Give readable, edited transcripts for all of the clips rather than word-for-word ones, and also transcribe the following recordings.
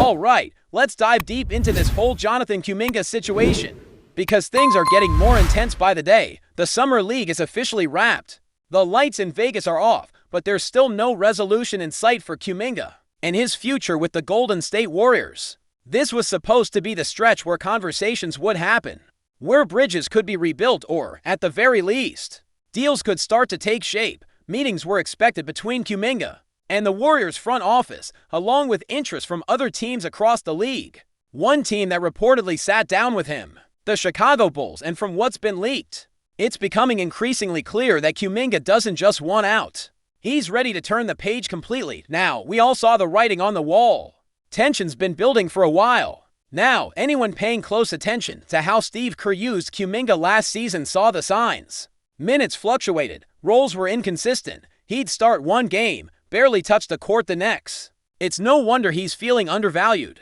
Alright, let's dive deep into this whole Jonathan Kuminga situation. Because things are getting more intense by the day, the Summer League is officially wrapped. The lights in Vegas are off, but there's still no resolution in sight for Kuminga and his future with the Golden State Warriors. This was supposed to be the stretch where conversations would happen, where bridges could be rebuilt or, at the very least, deals could start to take shape. Meetings were expected between Kuminga and the Warriors front office, along with interest from other teams across the league. One team that reportedly sat down with him, the Chicago Bulls, and from what's been leaked, it's becoming increasingly clear that Kuminga doesn't just want out. He's ready to turn the page completely. Now, we all saw the writing on the wall. Tension's been building for a while. Now, anyone paying close attention to how Steve Kerr used Kuminga last season saw the signs. Minutes fluctuated, roles were inconsistent, he'd start one game, barely touch the court the next. It's no wonder he's feeling undervalued.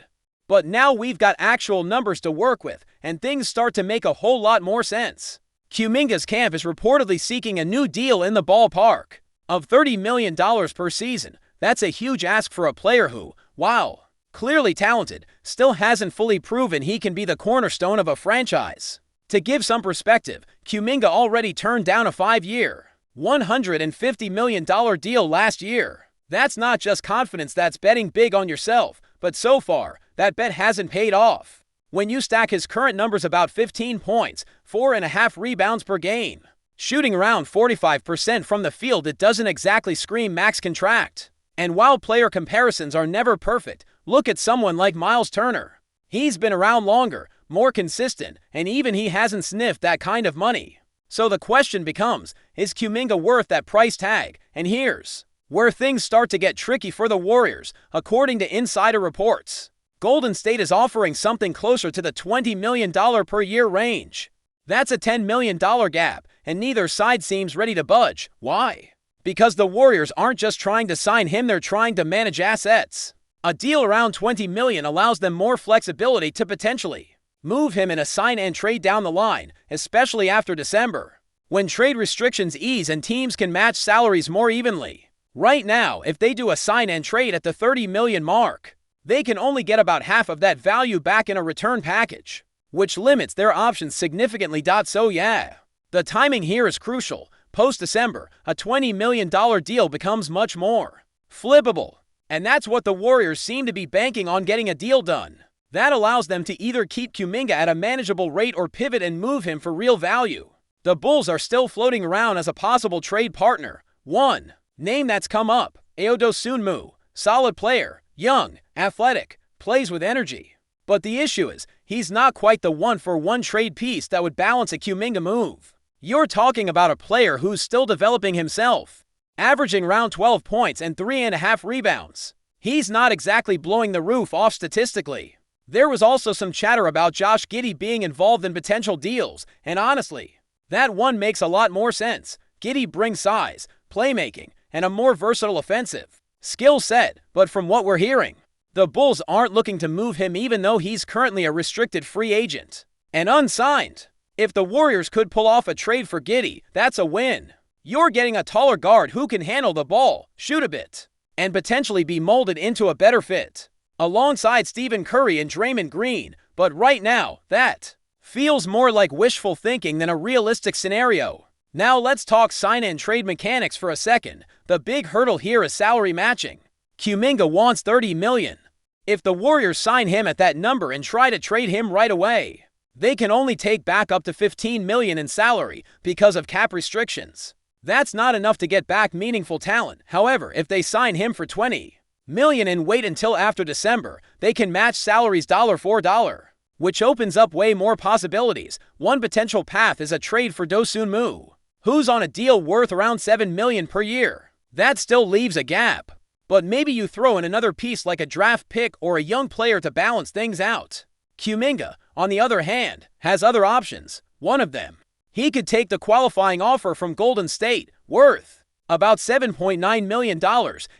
But now we've got actual numbers to work with, and things start to make a whole lot more sense. Kuminga's camp is reportedly seeking a new deal in the ballpark of $30 million per season. That's a huge ask for a player who, while clearly talented, still hasn't fully proven he can be the cornerstone of a franchise. To give some perspective, Kuminga already turned down a 5-year, $150 million deal last year. That's not just confidence, that's betting big on yourself, but so far, that bet hasn't paid off. When you stack his current numbers, about 15 points, 4.5 rebounds per game, shooting around 45% from the field, it doesn't exactly scream max contract. And while player comparisons are never perfect, look at someone like Miles Turner. He's been around longer, more consistent, and even he hasn't sniffed that kind of money. So the question becomes, is Kuminga worth that price tag? And here's where things start to get tricky for the Warriors. According to insider reports, Golden State is offering something closer to the $20 million per year range. That's a $10 million gap, and neither side seems ready to budge. Why? Because the Warriors aren't just trying to sign him, they're trying to manage assets. A deal around $20 million allows them more flexibility to potentially move him in a sign and trade down the line, especially after December, when trade restrictions ease and teams can match salaries more evenly. Right now, if they do a sign and trade at the $30 million mark, they can only get about half of that value back in a return package, which limits their options significantly. So yeah, the timing here is crucial. Post-December, a $20 million deal becomes much more flippable. And that's what the Warriors seem to be banking on, getting a deal done that allows them to either keep Kuminga at a manageable rate or pivot and move him for real value. The Bulls are still floating around as a possible trade partner. One name that's come up, Ayo Dosunmu. Solid player, young, athletic, plays with energy. But the issue is, he's not quite the one-for-one trade piece that would balance a Kuminga move. You're talking about a player who's still developing himself, averaging around 12 points and 3.5 rebounds. He's not exactly blowing the roof off statistically. There was also some chatter about Josh Giddey being involved in potential deals, and honestly, that one makes a lot more sense. Giddey brings size, playmaking, and a more versatile offensive skill set, but from what we're hearing, the Bulls aren't looking to move him even though he's currently a restricted free agent and unsigned. If the Warriors could pull off a trade for Giddey, that's a win. You're getting a taller guard who can handle the ball, shoot a bit, and potentially be molded into a better fit, alongside Stephen Curry and Draymond Green. But right now, that feels more like wishful thinking than a realistic scenario. Now let's talk sign and trade mechanics for a second. The big hurdle here is salary matching. Kuminga wants $30 million. If the Warriors sign him at that number and try to trade him right away, they can only take back up to $15 million in salary because of cap restrictions. That's not enough to get back meaningful talent. However, if they sign him for $20 million and wait until after December, they can match salaries dollar for dollar, which opens up way more possibilities. One potential path is a trade for Dosunmu, who's on a deal worth around $7 million per year. That still leaves a gap, but maybe you throw in another piece like a draft pick or a young player to balance things out. Kuminga, on the other hand, has other options. One of them, he could take the qualifying offer from Golden State, worth about $7.9 million,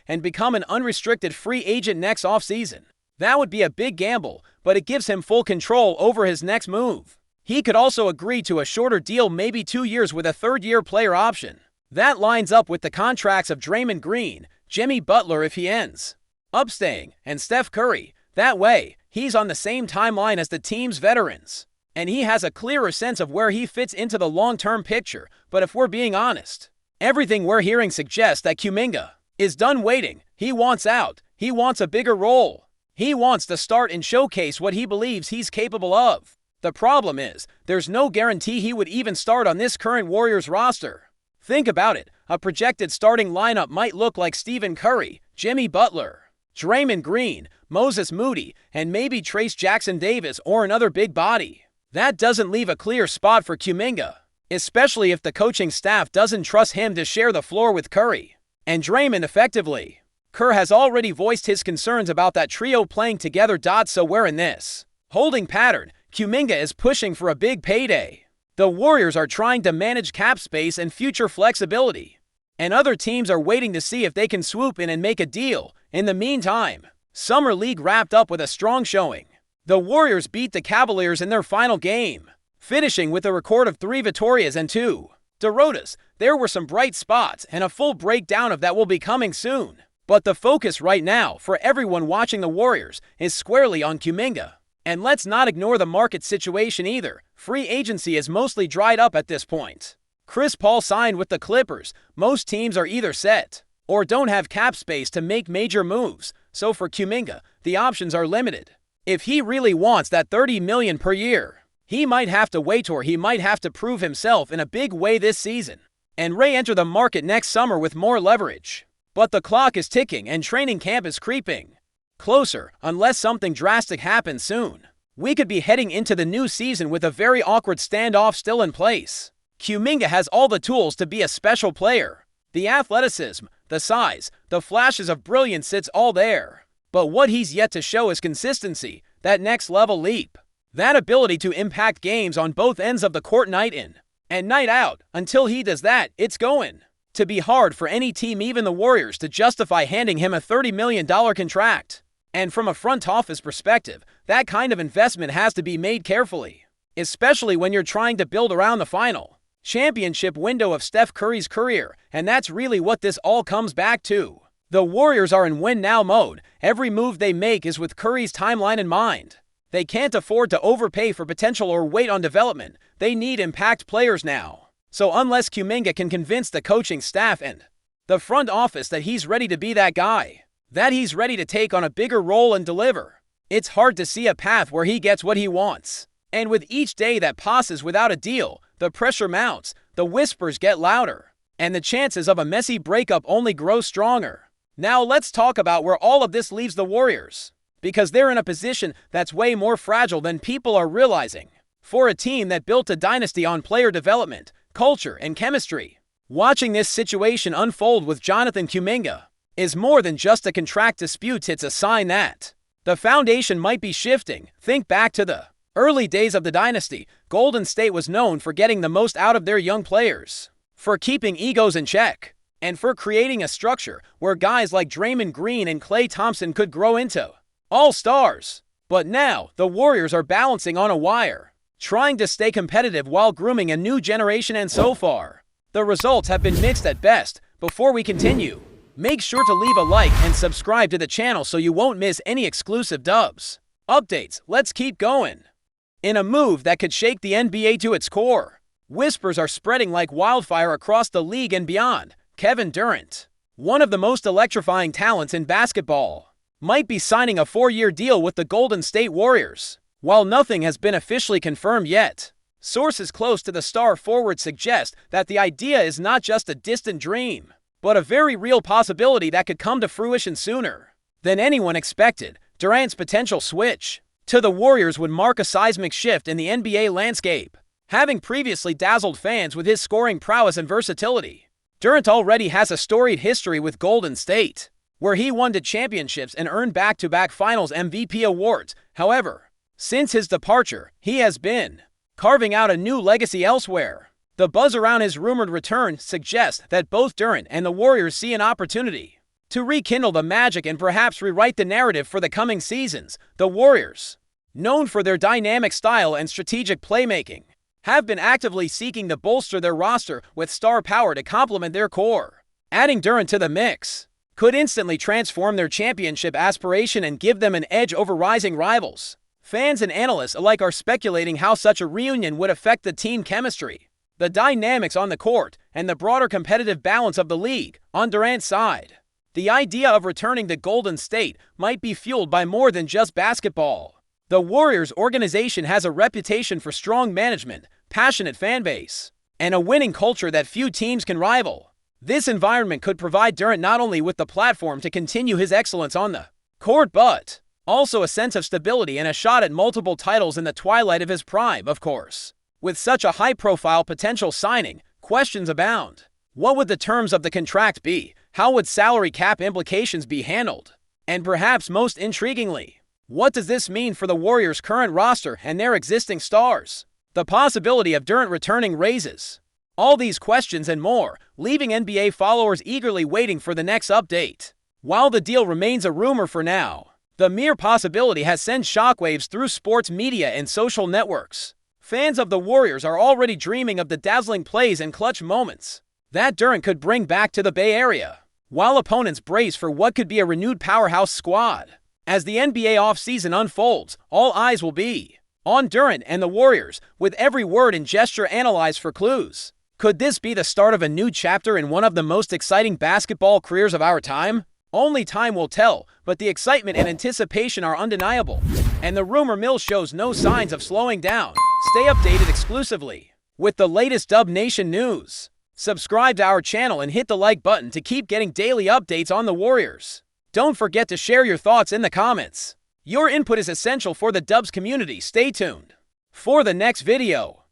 and become an unrestricted free agent next offseason. That would be a big gamble, but it gives him full control over his next move. He could also agree to a shorter deal, maybe 2 years with a third-year player option. That lines up with the contracts of Draymond Green, Jimmy Butler if he ends up staying, and Steph Curry. That way, he's on the same timeline as the team's veterans, and he has a clearer sense of where he fits into the long-term picture. But if we're being honest, everything we're hearing suggests that Kuminga is done waiting. He wants out. He wants a bigger role. He wants to start and showcase what he believes he's capable of. The problem is, there's no guarantee he would even start on this current Warriors roster. Think about it. A projected starting lineup might look like Stephen Curry, Jimmy Butler, Draymond Green, Moses Moody, and maybe Trace Jackson-Davis or another big body. That doesn't leave a clear spot for Kuminga, especially if the coaching staff doesn't trust him to share the floor with Curry and Draymond effectively. Kerr has already voiced his concerns about that trio playing together. So we're in this holding pattern. Kuminga is pushing for a big payday. The Warriors are trying to manage cap space and future flexibility, and other teams are waiting to see if they can swoop in and make a deal. In the meantime, Summer League wrapped up with a strong showing. The Warriors beat the Cavaliers in their final game, finishing with a record of 3 victorias and 2 derrotas. There were some bright spots, and a full breakdown of that will be coming soon. But the focus right now for everyone watching the Warriors is squarely on Kuminga. And let's not ignore the market situation either. Free agency is mostly dried up at this point. Chris Paul signed with the Clippers. Most teams are either set or don't have cap space to make major moves. So for Kuminga, the options are limited. If he really wants that $30 million per year, he might have to wait, or he might have to prove himself in a big way this season and re-enter the market next summer with more leverage. But the clock is ticking and training camp is creeping closer. Unless something drastic happens soon, we could be heading into the new season with a very awkward standoff still in place. Kuminga has all the tools to be a special player. The athleticism, the size, the flashes of brilliance, it's all there. But what he's yet to show is consistency, that next level leap, that ability to impact games on both ends of the court night in and night out. Until he does that, it's going to be hard for any team, even the Warriors, to justify handing him a $30 million contract. And from a front office perspective, that kind of investment has to be made carefully, especially when you're trying to build around the final championship window of Steph Curry's career. And that's really what this all comes back to. The Warriors are in win-now mode. Every move they make is with Curry's timeline in mind. They can't afford to overpay for potential or wait on development. They need impact players now. So unless Kuminga can convince the coaching staff and the front office that he's ready to be that guy, that he's ready to take on a bigger role and deliver, it's hard to see a path where he gets what he wants. And with each day that passes without a deal, the pressure mounts, the whispers get louder, and the chances of a messy breakup only grow stronger. Now let's talk about where all of this leaves the Warriors, because they're in a position that's way more fragile than people are realizing. For a team that built a dynasty on player development, culture, and chemistry, watching this situation unfold with Jonathan Kuminga is more than just a contract dispute. It's a sign that the foundation might be shifting. Think back to the early days of the dynasty. Golden State was known for getting the most out of their young players, for keeping egos in check, and for creating a structure where guys like Draymond Green and Klay Thompson could grow into all-stars. But now, the Warriors are balancing on a wire, trying to stay competitive while grooming a new generation, and so far, the results have been mixed at best. Before we continue, make sure to leave a like and subscribe to the channel so you won't miss any exclusive dubs. Updates. Let's keep going. In a move that could shake the NBA to its core, whispers are spreading like wildfire across the league and beyond. Kevin Durant, one of the most electrifying talents in basketball, might be signing a 4-year deal with the Golden State Warriors. While nothing has been officially confirmed yet, sources close to the star forward suggest that the idea is not just a distant dream, but a very real possibility that could come to fruition sooner than anyone expected. Durant's potential switch to the Warriors would mark a seismic shift in the NBA landscape. Having previously dazzled fans with his scoring prowess and versatility, Durant already has a storied history with Golden State, where he won 2 championships and earned back-to-back Finals MVP awards. However, since his departure, he has been carving out a new legacy elsewhere. The buzz around his rumored return suggests that both Durant and the Warriors see an opportunity to rekindle the magic and perhaps rewrite the narrative for the coming seasons. The Warriors, known for their dynamic style and strategic playmaking, have been actively seeking to bolster their roster with star power to complement their core. Adding Durant to the mix could instantly transform their championship aspiration and give them an edge over rising rivals. Fans and analysts alike are speculating how such a reunion would affect the team chemistry, the dynamics on the court, and the broader competitive balance of the league. On Durant's side, the idea of returning to Golden State might be fueled by more than just basketball. The Warriors organization has a reputation for strong management, passionate fan base, and a winning culture that few teams can rival. This environment could provide Durant not only with the platform to continue his excellence on the court, but also a sense of stability and a shot at multiple titles in the twilight of his prime, of course. With such a high-profile potential signing, questions abound. What would the terms of the contract be? How would salary cap implications be handled? And perhaps most intriguingly, what does this mean for the Warriors' current roster and their existing stars? The possibility of Durant returning raises all these questions and more, leaving NBA followers eagerly waiting for the next update. While the deal remains a rumor for now, the mere possibility has sent shockwaves through sports media and social networks. Fans of the Warriors are already dreaming of the dazzling plays and clutch moments that Durant could bring back to the Bay Area, while opponents brace for what could be a renewed powerhouse squad. As the NBA offseason unfolds, all eyes will be on Durant and the Warriors, with every word and gesture analyzed for clues. Could this be the start of a new chapter in one of the most exciting basketball careers of our time? Only time will tell, but the excitement and anticipation are undeniable, and the rumor mill shows no signs of slowing down. Stay updated exclusively with the latest Dub Nation news. Subscribe to our channel and hit the like button to keep getting daily updates on the Warriors. Don't forget to share your thoughts in the comments. Your input is essential for the Dubs community. Stay tuned for the next video.